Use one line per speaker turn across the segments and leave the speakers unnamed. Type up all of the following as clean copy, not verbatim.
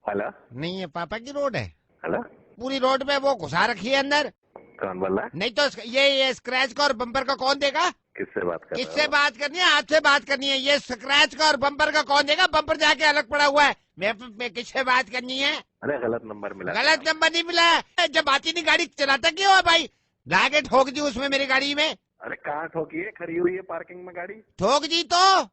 Hello.
नहीं है पापा की रोड है।
हेलो।
पूरी रोड पे वो घुसा रखी है अंदर।
कौन बोल रहा है?
नहीं तो ये स्क्रैच का और बम्पर का कौन देगा?
किससे बात कर रहे
किससे
हो?
बात करनी है? आपसे बात करनी है। ये स्क्रैच का और बम्पर का कौन देगा? बम्पर जाके अलग पड़ा हुआ है। मैं किससे बात करनी है?
अरे गलत नंबर मिला।
गलत नंबर नहीं मिला है। जब आती नहीं गाड़ी चलाता क्यों है भाई? लाके ठोक दी उसमें मेरी गाड़ी में।
अरे कहाँ ठोकी है? खड़ी हुई है पार्किंग में गाड़ी।
ठोक दी तो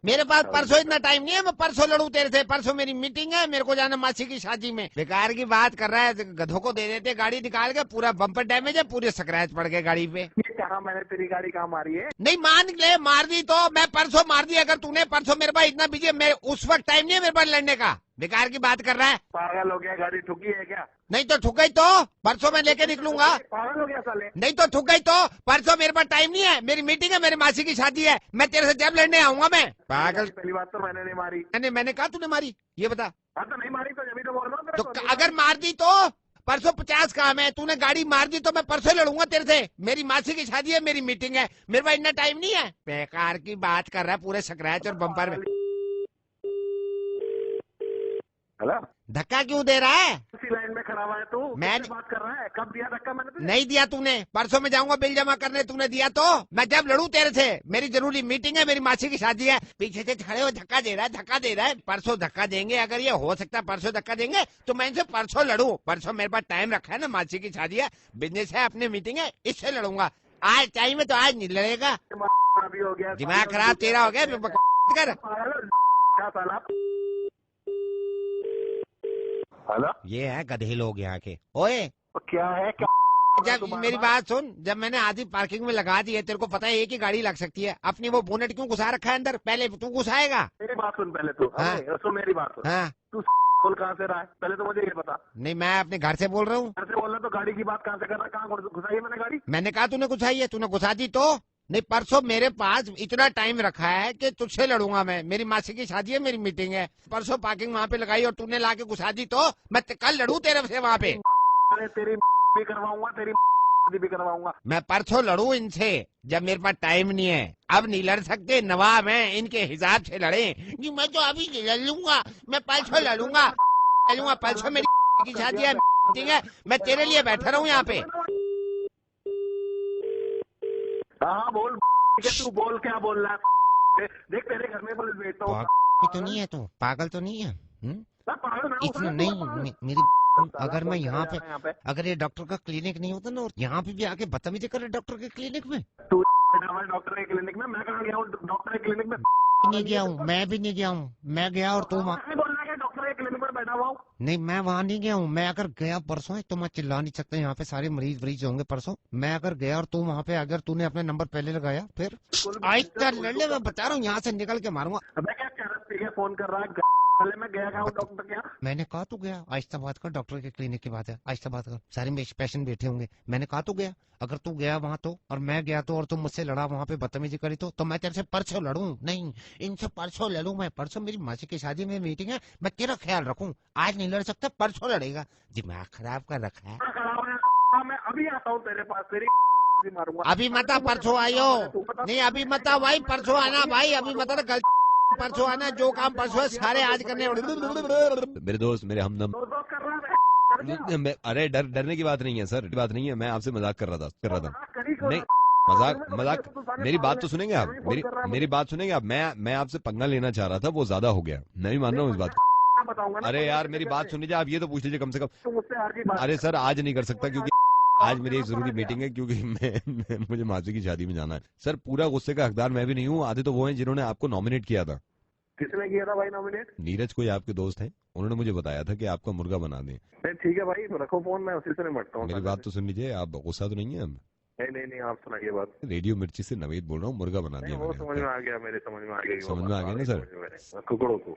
मेरे पास परसों इतना टाइम नहीं है। मैं परसों लड़ू तेरे से। परसों मेरी मीटिंग है, मेरे को जाना मासी की शादी में। बेकार की बात कर रहा है। गधों को दे देते गाड़ी निकाल के। पूरा बम्पर डैमेज है, पूरे स्क्रैच पड़ गए गाड़ी पे।
ये कहाँ मैंने तेरी गाड़ी कहाँ मारी है?
नहीं मान ले, मार दी तो मैं परसों मार दी। अगर तूने परसों मेरे पास इतना बिजी है, मैं उस वक्त टाइम नहीं है मेरे पास लड़ने का। बेकार की बात कर रहा है।
पागल हो गया? गाड़ी ठुकी है क्या?
नहीं तो ठुक गई तो परसों मैं लेके निकलूंगा।
पागल हो गया साले?
नहीं तो ठुक गई तो परसों मेरे पास टाइम नहीं है। मेरी मीटिंग है, मेरी मासी की शादी है। मैं तेरे से जब लड़ने आऊंगा मैं। पागल।
पहली बात तो मैंने नहीं मारी।
मैंने कहा तूने मारी? ये बता।
हाँ तो नहीं मारी तो जब भी तो बोल रहा हूँ तेरे
तो
को, नहीं
अगर
मारी।
मार दी तो परसों 50 काम है। तूने गाड़ी मार दी तो मैं परसों लड़ूंगा तेरे से। मेरी मासी की शादी है, मेरी मीटिंग है, मेरे पास इतना टाइम नहीं है। बेकार की बात कर रहा है पूरे स्क्रैच और बम्पर में।
हेलो।
धक्का क्यों दे रहा है?
उसी लाइन में खड़ा हुआ है तू।
मैं
किससे बात कर रहा है? कब दिया धक्का मैंने तुझे?
नहीं दिया तूने। परसों में जाऊंगा बिल जमा करने, तूने दिया तो मैं जब लड़ू तेरे से। मेरी जरूरी मीटिंग है, मेरी मासी की शादी है। पीछे से खड़े हो धक्का दे रहा है, धक्का दे रहा है। परसों धक्का देंगे, अगर ये हो सकता है परसों धक्का देंगे तो मैं इनसे परसों लड़ू। परसों मेरे पास टाइम रखा है ना, मासी की शादी है, बिजनेस है, अपनी मीटिंग है, इससे लड़ूंगा। आज टाइम है तो आज नहीं लड़ेगा।
अभी हो गया।
दिमाग खराब तेरा हो गया। कर
पागल क्या साला? हेलो।
ये है गधे लोग यहाँ के। ओए
तो क्या है क्या?
जब मेरी बात सुन, जब मैंने आधी पार्किंग में लगा दी है, तेरे को पता है एक ही गाड़ी लग सकती है। अपनी वो बोनेट क्यों घुसा रखा है अंदर? पहले तू घुसाएगा।
मेरी बात सुन पहले तू।
हाँ।
अबे, सुन मेरी बात सुन।
हाँ
तू बोल कहाँ से रहा है? पहले तो मुझे ये बता।
नहीं, मैं अपने घर से बोल रहा हूँ।
घर से बोल रहा तो गाड़ी की बात कहाँ से कर रहा है? कहाँ घुसाई है मैंने गाड़ी?
मैंने कहा तूने घुसाई है, तूने घुसा दी तो। नहीं, परसों मेरे पास इतना टाइम रखा है कि तुझसे लड़ूंगा मैं। मेरी मासी की शादी है, मेरी मीटिंग है। परसों पार्किंग वहाँ पे लगाई और तूने लाके घुसा दी तो मैं कल लड़ू तेरे से वहाँ पे।
अरे तेरी भी करवाऊंगा, तेरी भी करवाऊंगा।
मैं परसों लड़ू इनसे जब मेरे पास टाइम नहीं है। अब नहीं लड़ सकते, नवाब है, इनके हिसाब से लड़े कि मैं तो अभी लड़ लूंगा, मैं परसों लड़ूंगा। परसों मेरी की शादी है, मीटिंग है, मैं तेरे लिए बैठा रहूं यहाँ पे।
हाँ बोल। तू बोल, क्या बोल रहा है? देख तेरे घर में पुलिस भेजता हूँ।
पागल तो नहीं है तू? पागल तो नहीं है? इतना नहीं मेरी। अगर मैं यहाँ पे, अगर ये डॉक्टर का क्लिनिक नहीं होता ना, और यहाँ पे भी आके बदतमीजी कर रहे डॉक्टर के क्लिनिक में।
तू डॉक्टर के क्लिनिक में? मैं कहाँ गया हूँ डॉक्टर के क्लिनिक में?
नहीं गया हूँ, मैं भी नहीं गया हूँ। मैं गया और तू वहाँ
बोल रहा है डॉक्टर के क्लिनिक में बैठा हुआ हूँ?
नहीं, मैं वहाँ नहीं गया हूँ। मैं अगर गया परसों, तो मैं चिल्ला नहीं सकता, यहाँ पे सारे मरीज होंगे परसों। मैं अगर गया और तू वहाँ पे, अगर तूने अपने नंबर पहले लगाया, फिर आहिस्ता लड़ ले। मैं बता रहा हूँ, यहाँ से निकल के मारूंगा।
अबे क्या कर रहा है? फोन कर रहा है। पहले मैं गया हूँ डॉक्टर के यहाँ।
मैंने कहा तू गया। आहिस्ता बात कर, डॉक्टर के क्लिनिक की बात है, आहिस्ता बात कर। सारे पेशेंट बैठे होंगे। मैंने कहा तू गया। अगर तू गया वहाँ तो, और मैं गया तो, और तुम मुझसे लड़ा वहाँ पे, बदतमीजी करी तो मैं तेरे से परसों लड़ूं। नहीं, इनसे परसों लड़ूं मैं। परसों मेरी मासी की शादी में मीटिंग है, मैं तेरा ख्याल रखूं। आज नहीं लड़ सकता, परसों लड़ेगा। दिमाग खराब कर रखा है।
मैं अभी आता हूँ तेरे पास, तेरी मारूंगा।
अभी मत आ, परसों आइयो। नहीं अभी मत आ भाई, परसों आना भाई। अभी मत आ, परसों आना। जो काम परसों है सारे आज करने।
मेरे दोस्त, मेरे हमदम।
दोस्त कर रहा
अरे डरने की बात नहीं है सर, बात नहीं है। मैं आपसे मजाक कर रहा था
है।
नहीं, मजाक। मेरी बात तो सुनेंगे आप? मेरी बात सुनेंगे आप? मैं आपसे पंगा लेना चाह रहा था, वो ज्यादा हो गया। मैं भी मान रहा हूँ इस बात को।
बताऊंगा।
अरे यार मेरी बात सुन लीजिए, आप ये तो पूछ लीजिए कम से कम।
तुम मुझसे आगे बात।
अरे सर आज नहीं कर सकता, क्योंकि आज मेरी एक जरूरी मीटिंग है, क्योंकि मुझे मासी की शादी में जाना है। सर पूरा गुस्से का हकदार मैं भी नहीं हूँ। आधे तो वो हैं जिन्होंने आपको नॉमिनेट किया था।
किसने किया था भाई नॉमिनेट?
नीरज कोई आपके दोस्त हैं, उन्होंने मुझे बताया था कि आपका मुर्गा बना दें।
ठीक है भाई, रखो फोन, मैं उसी से निपटता हूँ।
मेरी बात तो सुन लीजिए, आप गुस्सा तो नहीं है?
नहीं आप सुनाइए बात।
रेडियो मिर्ची से नवेद बोल रहा हूँ, मुर्गा बना दिया
वो
मैंने।
समझ में आ गया, मेरे समझ में आ गया।
समझ में आ गया ना सर?
कुकड़ों को